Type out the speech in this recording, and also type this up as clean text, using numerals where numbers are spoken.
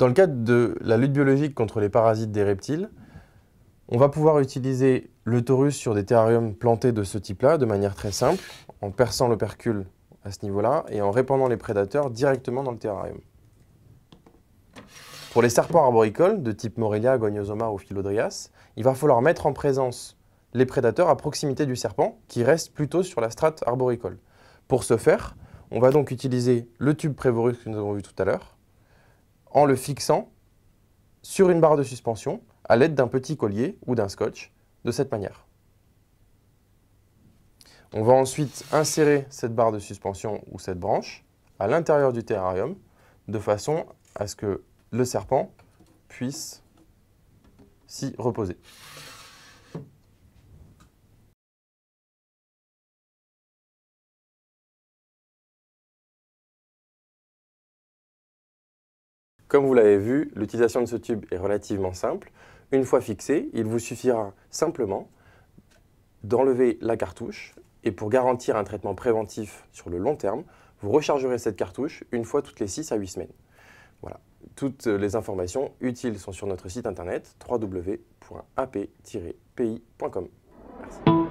Dans le cadre de la lutte biologique contre les parasites des reptiles, on va pouvoir utiliser le taurus sur des terrariums plantés de ce type-là de manière très simple, en perçant l'opercule à ce niveau-là et en répandant les prédateurs directement dans le terrarium. Pour les serpents arboricoles de type Morelia, Goniosoma ou Philodrias, il va falloir mettre en présence les prédateurs à proximité du serpent qui reste plutôt sur la strate arboricole. Pour ce faire, on va donc utiliser le tube Prévorus que nous avons vu tout à l'heure en le fixant sur une barre de suspension à l'aide d'un petit collier ou d'un scotch, de cette manière. On va ensuite insérer cette barre de suspension ou cette branche à l'intérieur du terrarium de façon à ce que le serpent puisse s'y reposer. Comme vous l'avez vu, l'utilisation de ce tube est relativement simple. Une fois fixé, il vous suffira simplement d'enlever la cartouche et pour garantir un traitement préventif sur le long terme, vous rechargerez cette cartouche une fois toutes les 6 à 8 semaines. Voilà. Toutes les informations utiles sont sur notre site internet www.ap-pi.com. Merci.